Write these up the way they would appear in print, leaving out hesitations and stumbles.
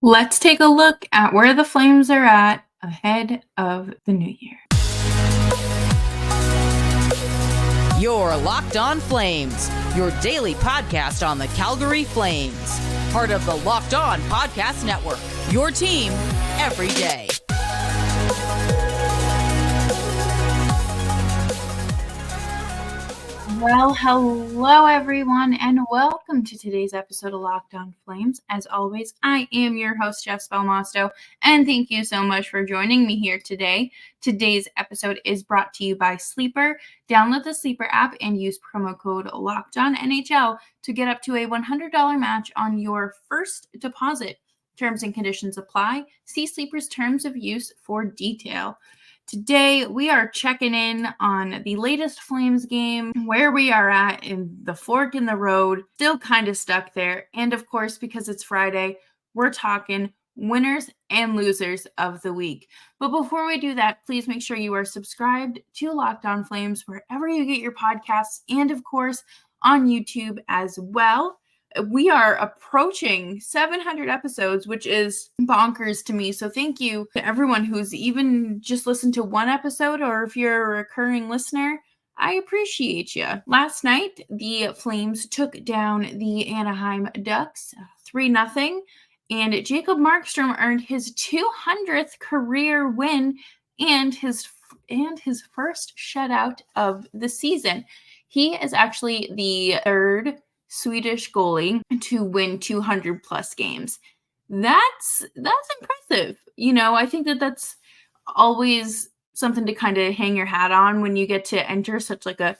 Let's take a look at where the Flames are at ahead of the new year. You're Locked On Flames, your daily podcast on the Calgary Flames. Part of the Locked On Podcast Network, your team every day. Well, hello everyone, and welcome to today's episode of Locked On Flames. As always, I am your host, Jess Belmosto, and thank you so much for joining me here today. Today's episode is brought to you by Sleeper. Download the Sleeper app and use promo code LOCKEDONNHL to get up to a $100 match on your first deposit. Terms and conditions apply. See Sleeper's terms of use for detail. Today, we are checking in on the latest Flames game, where we are at in the fork in the road, still kind of stuck there. And of course, because it's Friday, we're talking winners and losers of the week. But before we do that, please make sure you are subscribed to Locked On Flames wherever you get your podcasts, and of course, on YouTube as well. We are approaching 700 episodes, which is bonkers to me. So thank you to everyone who's even just listened to one episode, or if you're a recurring listener, I appreciate you. Last night, the Flames took down the Anaheim Ducks 3-0, and Jacob Markstrom earned his 200th career win and his first shutout of the season. He is actually the third Swedish goalie to win 200 plus games. That's impressive. I think that's always something to kind of hang your hat on when you get to enter such like a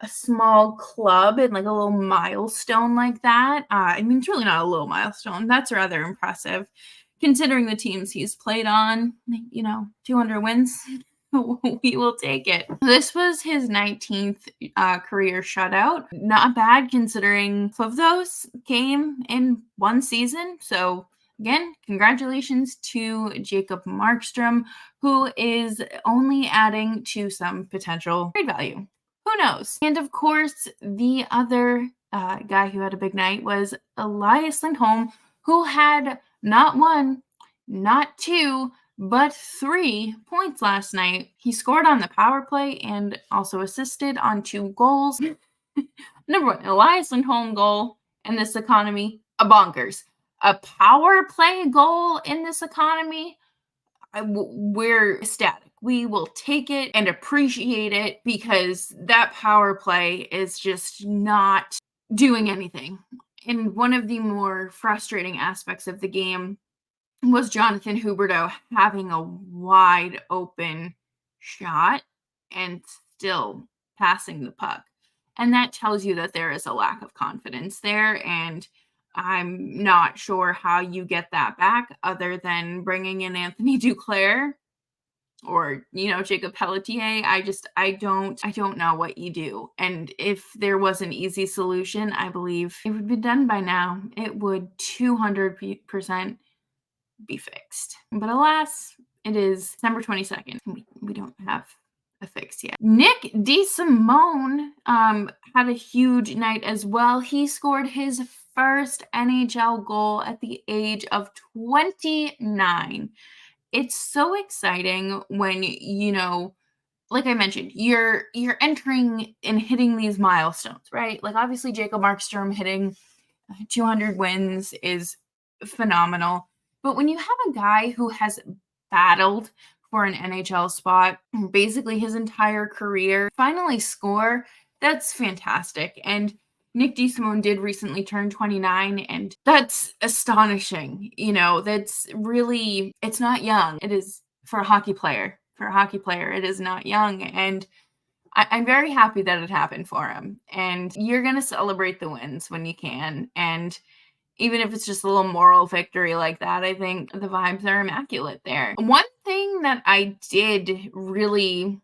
small club and like a little milestone like that. It's really not a little milestone. That's rather impressive considering the teams he's played on. 200 wins. We will take it. This was his 19th career shutout. Not bad considering of those came in one season. So again, congratulations to Jacob Markstrom, who is only adding to some potential trade value. Who knows? And of course, the other guy who had a big night was Elias Lindholm, who had not one, not two, but 3 points last night. He scored on the power play and also assisted on 2 goals. Number one, Elias Lindholm goal in this economy, a bonkers. A power play goal in this economy, we're ecstatic. We will take it and appreciate it because that power play is just not doing anything. And one of the more frustrating aspects of the game was Jonathan Huberdeau having a wide open shot and still passing the puck. And that tells you that there is a lack of confidence there. And I'm not sure how you get that back other than bringing in Anthony Duclair or, Jacob Pelletier. I don't know what you do. And if there was an easy solution, I believe it would be done by now. It would 200% be fixed. But alas, it is December 22nd. We don't have a fix yet. Nick Desimone had a huge night as well. He scored his first NHL goal at the age of 29. It's so exciting when, like I mentioned, you're entering and hitting these milestones, right? Like obviously Jacob Markstrom hitting 200 wins is phenomenal. But when you have a guy who has battled for an NHL spot basically his entire career, finally score, that's fantastic. And Nick Desimone did recently turn 29, and that's astonishing. That's really, it's not young. It is for a hockey player. For a hockey player, it is not young. And I'm very happy that it happened for him. And you're going to celebrate the wins when you can. And even if it's just a little moral victory like that, I think the vibes are immaculate there. One thing that I did really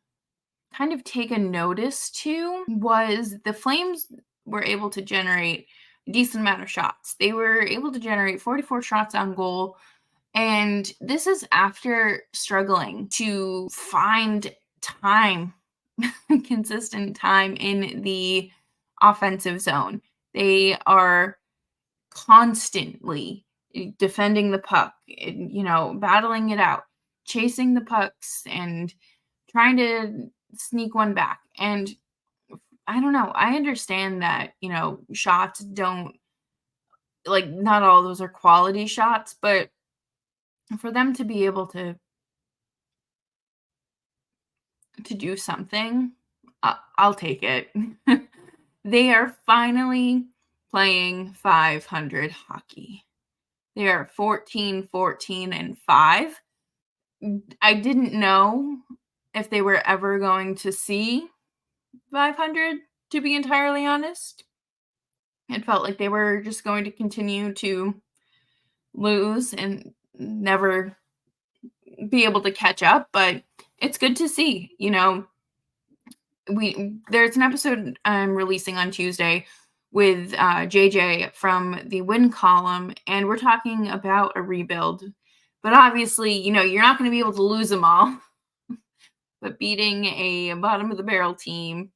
kind of take a notice to was the Flames were able to generate a decent amount of shots. They were able to generate 44 shots on goal. And this is after struggling to find time, consistent time in the offensive zone. They are constantly defending the puck, battling it out, chasing the pucks and trying to sneak one back. And I don't know. I understand that, shots don't, not all those are quality shots, but for them to be able to do something, I'll take it. They are finally playing 500 hockey. They are 14-14-5. I didn't know if they were ever going to see 500, to be entirely honest. It felt like they were just going to continue to lose and never be able to catch up, but it's good to see. There's an episode I'm releasing on Tuesday with JJ from the Win column, and we're talking about a rebuild. But obviously, you're not going to be able to lose them all. But beating a bottom of the barrel team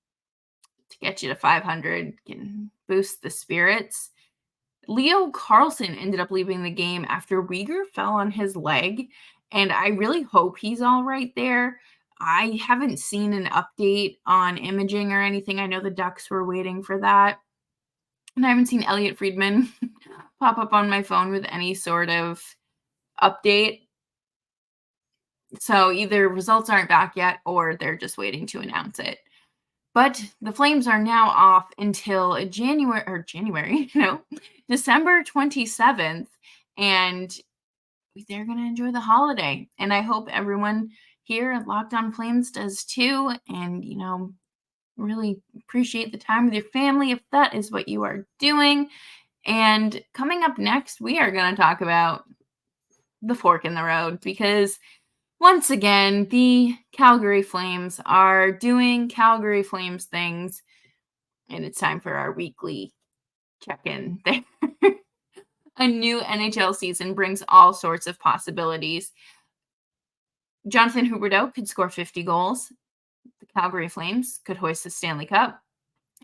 to get you to 500 can boost the spirits. Leo Carlson ended up leaving the game after Uyghur fell on his leg, and I really hope he's all right there. I haven't seen an update on imaging or anything. I know the Ducks were waiting for that. And I haven't seen Elliot Friedman pop up on my phone with any sort of update. So either results aren't back yet or they're just waiting to announce it. But the Flames are now off until December 27th. And they're going to enjoy the holiday. And I hope everyone here at Locked On Flames does too. And, really appreciate the time with your family if that is what you are doing. And coming up next, we are going to talk about the fork in the road, because once again, the Calgary Flames are doing Calgary Flames things, and it's time for our weekly check-in there. A new NHL season brings all sorts of possibilities. Jonathan Huberdeau could score 50 goals. The Calgary Flames could hoist the Stanley Cup.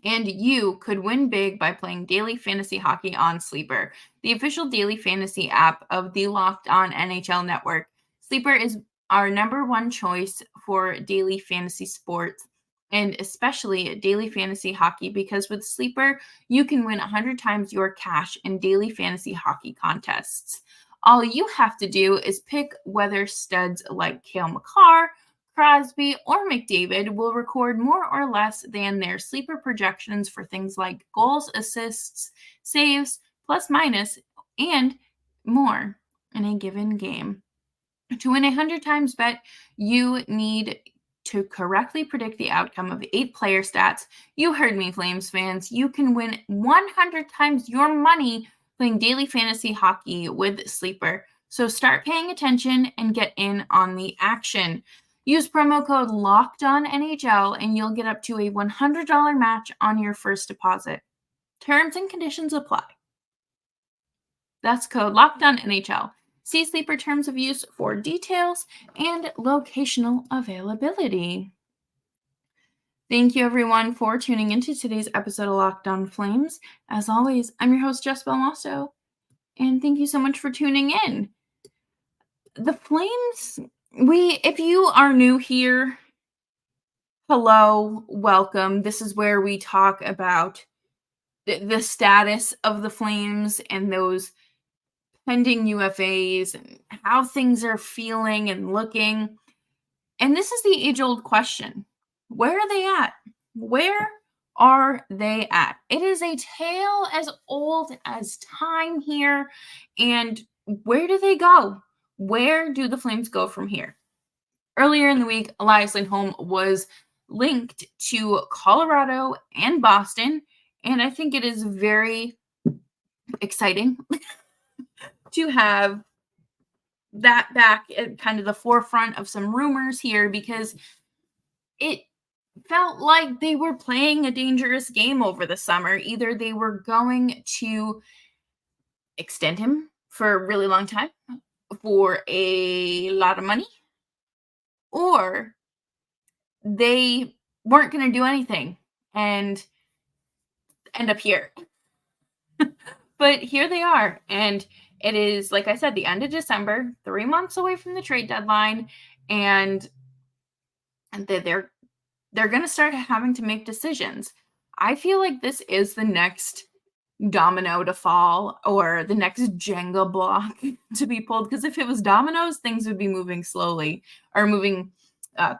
And you could win big by playing daily fantasy hockey on Sleeper, the official daily fantasy app of the Locked On NHL Network. Sleeper is our number one choice for daily fantasy sports, and especially daily fantasy hockey, because with Sleeper, you can win 100 times your cash in daily fantasy hockey contests. All you have to do is pick whether studs like Cale Makar, Crosby, or McDavid will record more or less than their sleeper projections for things like goals, assists, saves, plus minus, and more in a given game. To win a 100 times bet, you need to correctly predict the outcome of 8 player stats. You heard me, Flames fans. You can win 100 times your money playing daily fantasy hockey with Sleeper. So start paying attention and get in on the action. Use promo code LOCKEDONNHL and you'll get up to a $100 match on your first deposit. Terms and conditions apply. That's code LOCKEDONNHL. See Sleeper terms of use for details and locational availability. Thank you, everyone, for tuning into today's episode of Locked On Flames. As always, I'm your host, Jess Belmosto, and thank you so much for tuning in. The Flames, if you are new here, hello, welcome. This is where we talk about the status of the Flames and those pending UFAs and how things are feeling and looking. And this is the age-old question. Where are they at? Where are they at? It is a tale as old as time here. And where do they go? Where do the Flames go from here? Earlier in the week, Elias Lindholm was linked to Colorado and Boston. And I think it is very exciting to have that back at kind of the forefront of some rumors here, because it felt like they were playing a dangerous game over the summer. Either they were going to extend him for a really long time for a lot of money, or they weren't going to do anything and end up here. But here they are, and It is, like I said, the end of December, 3 months away from the trade deadline, and they're going to start having to make decisions. I feel like this is the next domino to fall, or the next Jenga block to be pulled, because if it was dominoes, things would be moving slowly or moving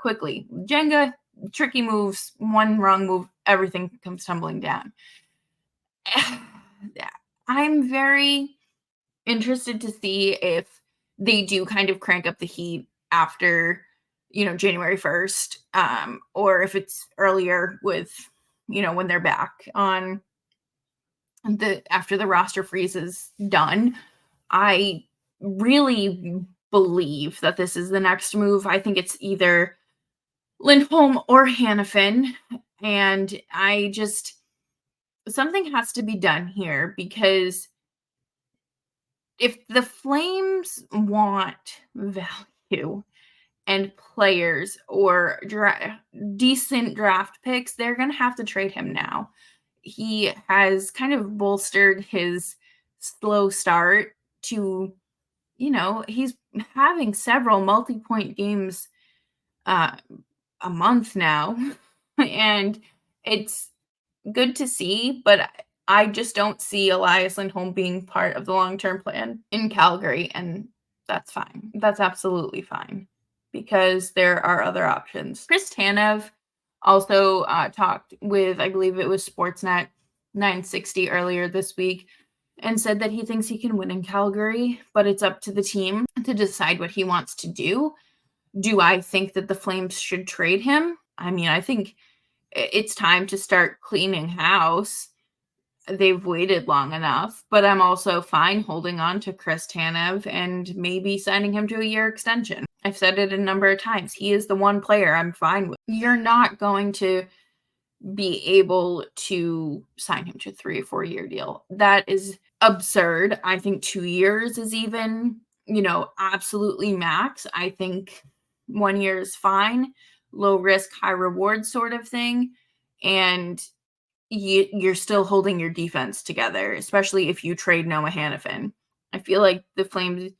quickly. Jenga, tricky moves, one wrong move, everything comes tumbling down. I'm very interested to see if they do kind of crank up the heat after, January 1st, or if it's earlier with, when they're back on after the roster freeze is done. I really believe that this is the next move. I think it's either Lindholm or Hanifin, and something has to be done here, because if the Flames want value and players or decent draft picks, they're going to have to trade him now. He has kind of bolstered his slow start to, he's having several multi-point games a month now. And it's good to see, but I just don't see Elias Lindholm being part of the long-term plan in Calgary, and that's fine. That's absolutely fine, because there are other options. Chris Tanev also talked with, I believe it was Sportsnet 960 earlier this week, and said that he thinks he can win in Calgary, but it's up to the team to decide what he wants to do. Do I think that the Flames should trade him? I mean, I think it's time to start cleaning house. They've waited long enough, but I'm also fine holding on to Chris Tanev and maybe signing him to a year extension. I've said it a number of times. He is the one player I'm fine with. You're not going to be able to sign him to a 3 or 4 year deal. That is absurd. I think 2 years is even, absolutely max. I think 1 year is fine. Low risk, high reward sort of thing. And you're still holding your defense together, especially if you trade Noah Hanifin. I feel like the Flames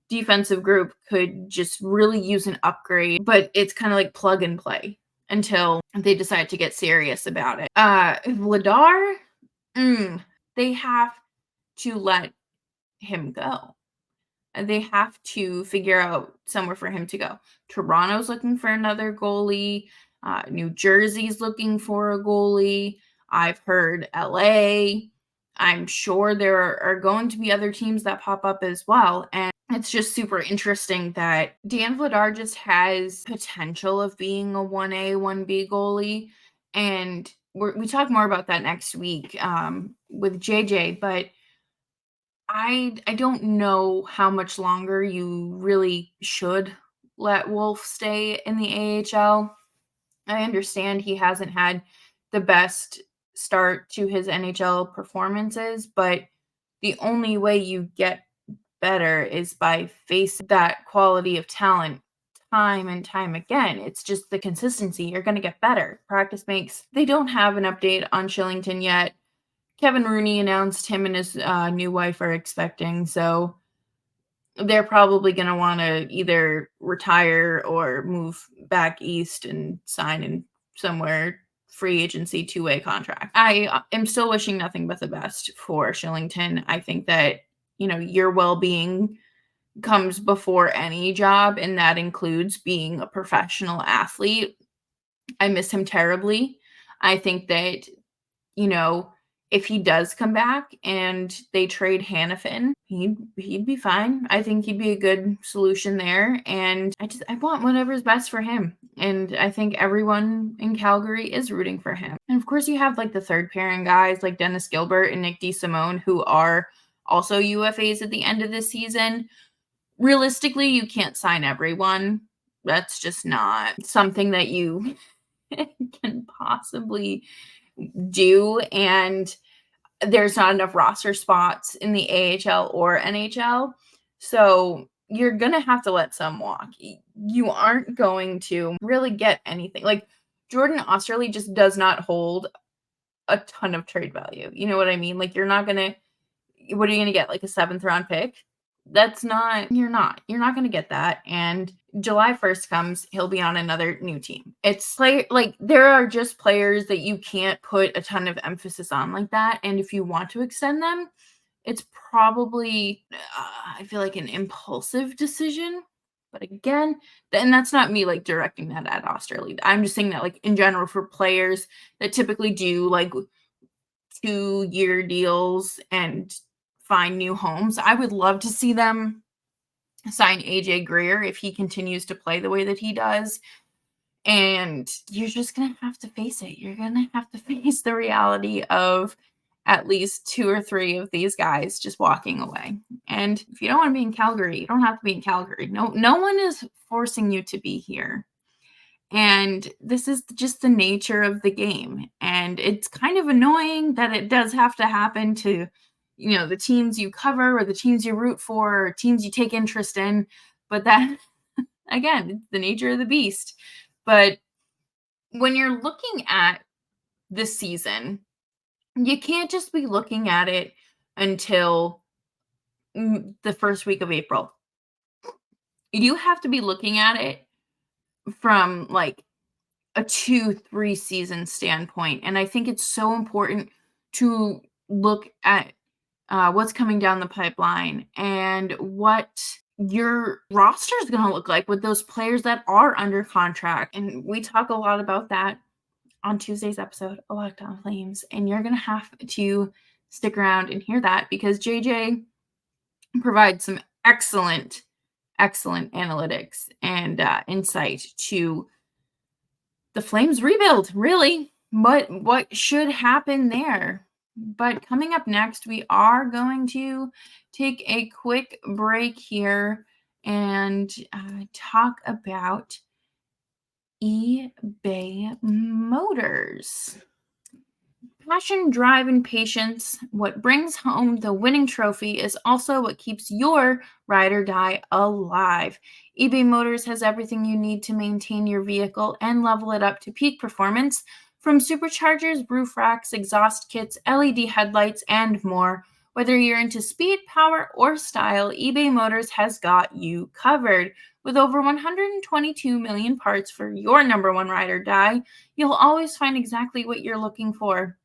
defensive group could just really use an upgrade, but it's kind of like plug and play until they decide to get serious about it. Vladar, they have to let him go. They have to figure out somewhere for him to go. Toronto's looking for another goalie. New Jersey's looking for a goalie. I've heard LA. I'm sure there are going to be other teams that pop up as well. And it's just super interesting that Dan Vladar just has potential of being a 1A, 1B goalie. And we talk more about that next week with JJ, but I don't know how much longer you really should let Wolf stay in the AHL. I understand he hasn't had the best start to his NHL performances, but the only way you get better is by facing that quality of talent time and time again. It's just the consistency. You're going to get better. Practice makes. They don't have an update on Shillington yet. Kevin Rooney announced him and his new wife are expecting, so they're probably going to want to either retire or move back east and sign in somewhere free agency 2-way contract. I am still wishing nothing but the best for Shillington. I think that, your well-being comes before any job, and that includes being a professional athlete. I miss him terribly. I think that, if he does come back and they trade Hanifin, he'd be fine. I think he'd be a good solution there. And I want whatever's best for him. And I think everyone in Calgary is rooting for him. And of course you have like the third pairing guys like Dennis Gilbert and Nick Desimone, who are also UFAs at the end of this season. Realistically, you can't sign everyone. That's just not something that you can possibly do, and there's not enough roster spots in the AHL or NHL, so you're gonna have to let some walk. You aren't going to really get anything. Like Jordan Osterley just does not hold a ton of trade value. You know what I mean? Like you're not gonna. What are you gonna get? Like a 7th round pick? You're not going to get that. And July 1st comes, he'll be on another new team. It's like there are just players that you can't put a ton of emphasis on like that. And if you want to extend them, it's probably, I feel like, an impulsive decision. But again, and that's not me like directing that at Australia. I'm just saying that like in general for players that typically do like 2-year deals and find new homes, I would love to see them sign AJ Greer if he continues to play the way that he does. And you're just going to have to face it. You're going to have to face the reality of at least 2 or 3 of these guys just walking away. And if you don't want to be in Calgary, you don't have to be in Calgary. No one is forcing you to be here. And this is just the nature of the game. And it's kind of annoying that it does have to happen to, the teams you cover or the teams you root for or teams you take interest in. But that, again, it's the nature of the beast. But when you're looking at this season, you can't just be looking at it until the first week of April. You have to be looking at it from like a 2-3 season standpoint. And I think it's so important to look at what's coming down the pipeline and what your roster is going to look like with those players that are under contract. And we talk a lot about that on Tuesday's episode of Locked On Flames. And you're going to have to stick around and hear that because JJ provides some excellent analytics and insight to the Flames rebuild, really, what should happen there. But coming up next, we are going to take a quick break here and talk about eBay Motors. Passion, drive, and patience. What brings home the winning trophy is also what keeps your ride or die alive. eBay Motors has everything you need to maintain your vehicle and level it up to peak performance. From superchargers, roof racks, exhaust kits, LED headlights, and more. Whether you're into speed, power, or style, eBay Motors has got you covered. With over 122 million parts for your number one ride or die, you'll always find exactly what you're looking for.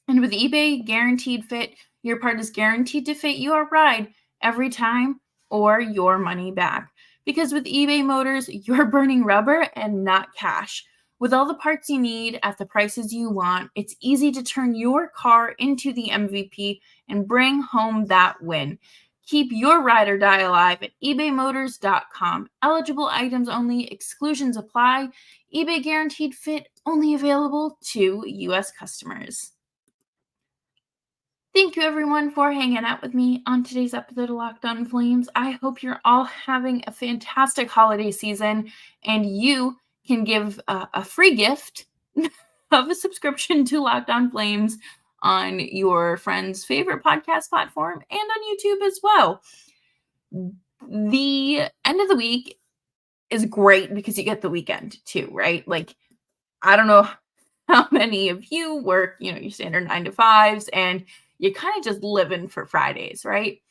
And with eBay Guaranteed Fit, your part is guaranteed to fit your ride every time or your money back. Because with eBay Motors, you're burning rubber and not cash. With all the parts you need at the prices you want, it's easy to turn your car into the MVP and bring home that win. Keep your ride or die alive at ebaymotors.com. Eligible items only, exclusions apply. eBay Guaranteed Fit only available to U.S. customers. Thank you, everyone, for hanging out with me on today's episode of Locked On Flames. I hope you're all having a fantastic holiday season, and you can give a free gift of a subscription to Locked On Flames on your friend's favorite podcast platform and on YouTube as well. The end of the week is great because you get the weekend too, right? Like, I don't know how many of you work, your standard 9 to 5s, and you're kind of just living for Fridays, right?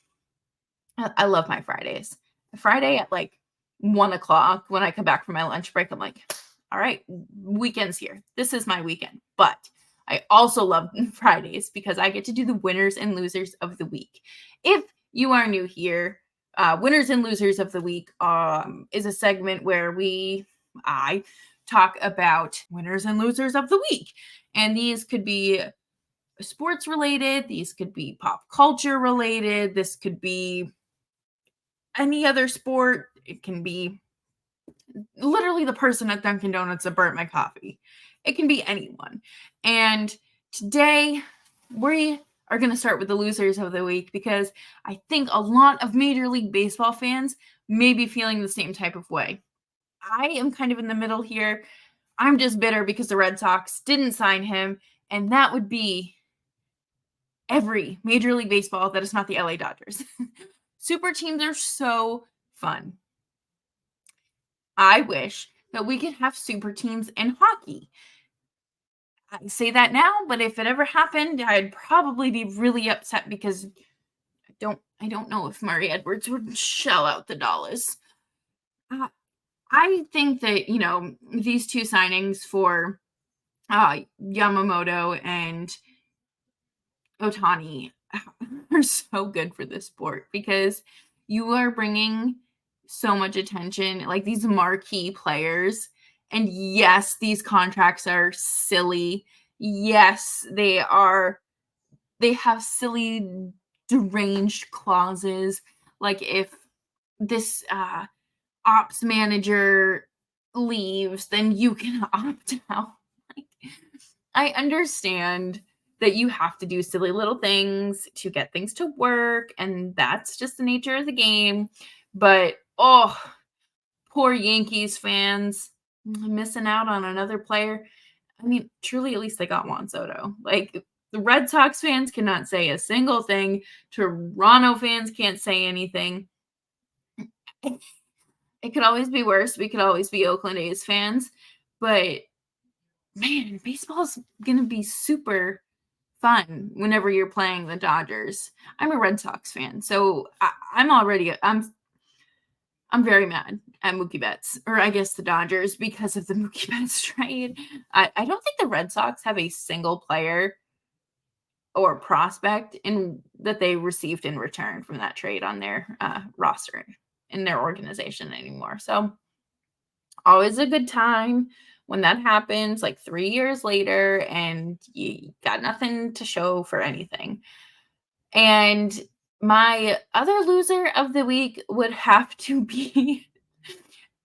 I love my Fridays. Friday at like 1:00 when I come back from my lunch break, I'm like, all right, weekend's here. This is my weekend. But I also love Fridays because I get to do the winners and losers of the week. If you are new here, winners and losers of the week is a segment where I talk about winners and losers of the week. And these could be sports related. These could be pop culture related. This could be any other sport. It can be literally the person at Dunkin' Donuts that burnt my coffee. It can be anyone. And today we are going to start with the losers of the week because I think a lot of Major League Baseball fans may be feeling the same type of way. I am kind of in the middle here. I'm just bitter because the Red Sox didn't sign him, and that would be every Major League Baseball that is not the LA Dodgers. Super teams are so fun. I wish that we could have super teams in hockey. I say that now, but if it ever happened, I'd probably be really upset because don't know if Murray Edwards would shell out the dollars. I think that, these two signings for Yamamoto and Ohtani are so good for this sport because you are bringing so much attention, like these marquee players. And yes, these contracts are silly. Yes, they have silly, deranged clauses. Like if this ops manager leaves, then you can opt out. Like, I understand that you have to do silly little things to get things to work, and that's just the nature of the game. But poor Yankees fans missing out on another player. I mean, truly, at least they got Juan Soto. Like, the Red Sox fans cannot say a single thing. Toronto fans can't say anything. It could always be worse. We could always be Oakland A's fans. But, man, baseball's going to be super fun whenever you're playing the Dodgers. I'm a Red Sox fan, so I'm very mad at Mookie Betts, or I guess the Dodgers, because of the Mookie Betts trade. I don't think the Red Sox have a single player or prospect that they received in return from that trade on their roster in their organization anymore. So always a good time when that happens, like 3 years later, and you got nothing to show for anything. And my other loser of the week would have to be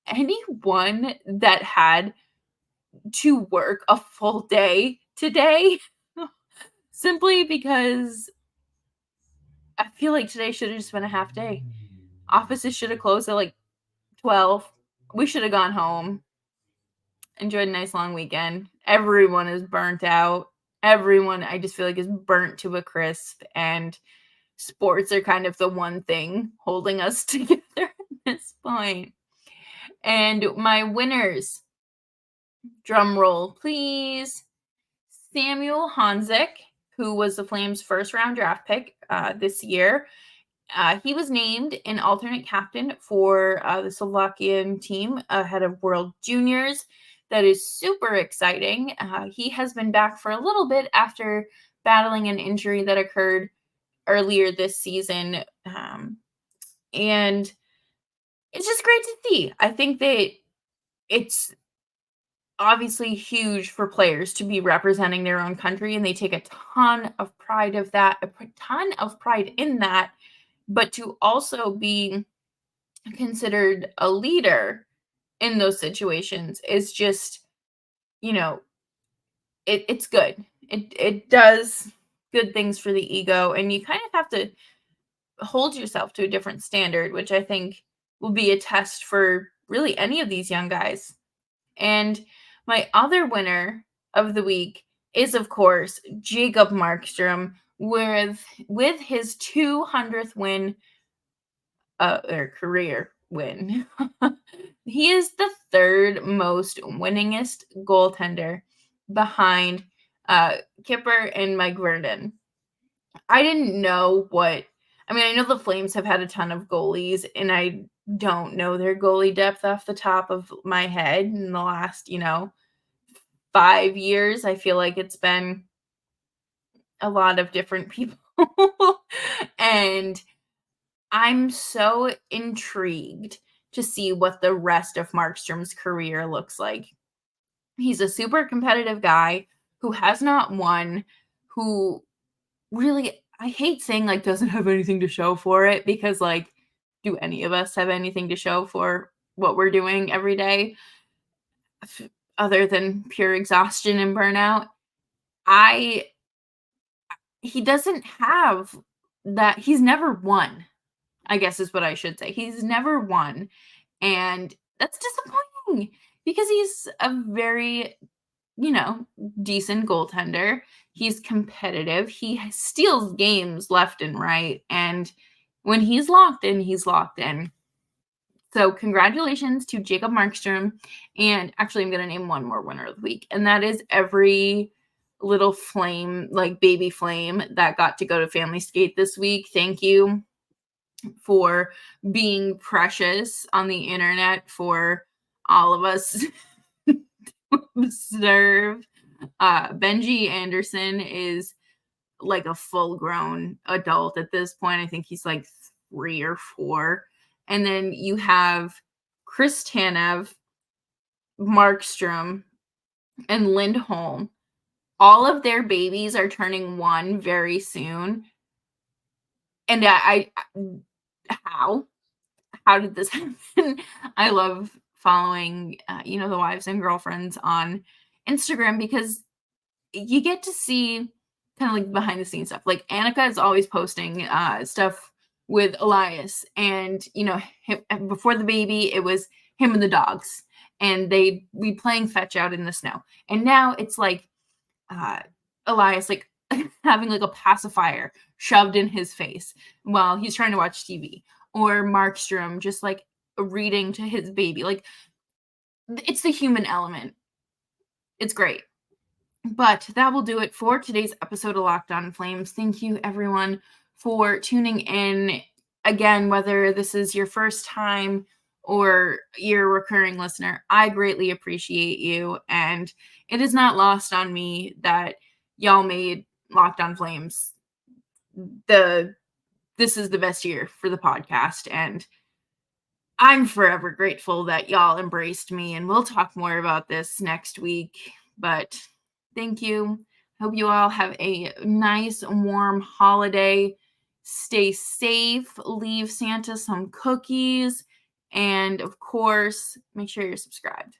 anyone that had to work a full day today, simply because I feel like today should have just been a half day. Offices should have closed at like 12. We should have gone home, enjoyed a nice long weekend. Everyone is burnt out. Everyone, I just feel like, is burnt to a crisp, and sports are kind of the one thing holding us together at this point. And my winners, drum roll, please. Samuel Honzik, who was the Flames' first-round draft pick this year. He was named an alternate captain for the Slovakian team ahead of World Juniors. That is super exciting. He has been back for a little bit after battling an injury that occurred earlier this season. And it's just great to see. I think that it's obviously huge for players to be representing their own country, and they take a ton of pride in that, but to also be considered a leader in those situations is just, it's good. It does good things for the ego, and you kind of have to hold yourself to a different standard, which I think will be a test for really any of these young guys. And my other winner of the week is, of course, Jacob Markstrom with his 200th win, or career win. He is the third most winningest goaltender behind Kipper and Mike Vernon. I didn't know I know the Flames have had a ton of goalies, and I don't know their goalie depth off the top of my head in the last, 5 years. I feel like it's been a lot of different people. And I'm so intrigued to see what the rest of Markstrom's career looks like. He's a super competitive guy who has not won, who really, I hate saying like doesn't have anything to show for it, because like, do any of us have anything to show for what we're doing every day other than pure exhaustion and burnout? He doesn't have that. He's never won, I guess is what I should say. He's never won. And that's disappointing because he's a very, decent goaltender. He's competitive. He steals games left and right. And when he's locked in, he's locked in. So congratulations to Jacob Markstrom. And actually, I'm going to name one more winner of the week. And that is every little flame, like baby flame, that got to go to family skate this week. Thank you for being precious on the internet for all of us to observe. Benji Anderson is like a full-grown adult at this point. I think he's like 3 or 4. And then you have Chris Tanev, Markstrom, and Lindholm. All of their babies are turning 1 very soon. And how did this happen? I love following, the wives and girlfriends on Instagram, because you get to see kind of like behind the scenes stuff. Like Annika is always posting stuff with Elias, and before the baby, it was him and the dogs, and they'd be playing fetch out in the snow. And now it's like Elias like having like a pacifier shoved in his face while he's trying to watch TV, or Markstrom just like reading to his baby. Like, it's the human element. It's great. But that will do it for today's episode of Locked On Flames. Thank you, everyone, for tuning in. Again, whether this is your first time or you're a recurring listener, I greatly appreciate you. And it is not lost on me that y'all made Locked On Flames this is the best year for the podcast. And I'm forever grateful that y'all embraced me. And we'll talk more about this next week. But thank you. Hope you all have a nice, warm holiday. Stay safe. Leave Santa some cookies. And of course, make sure you're subscribed.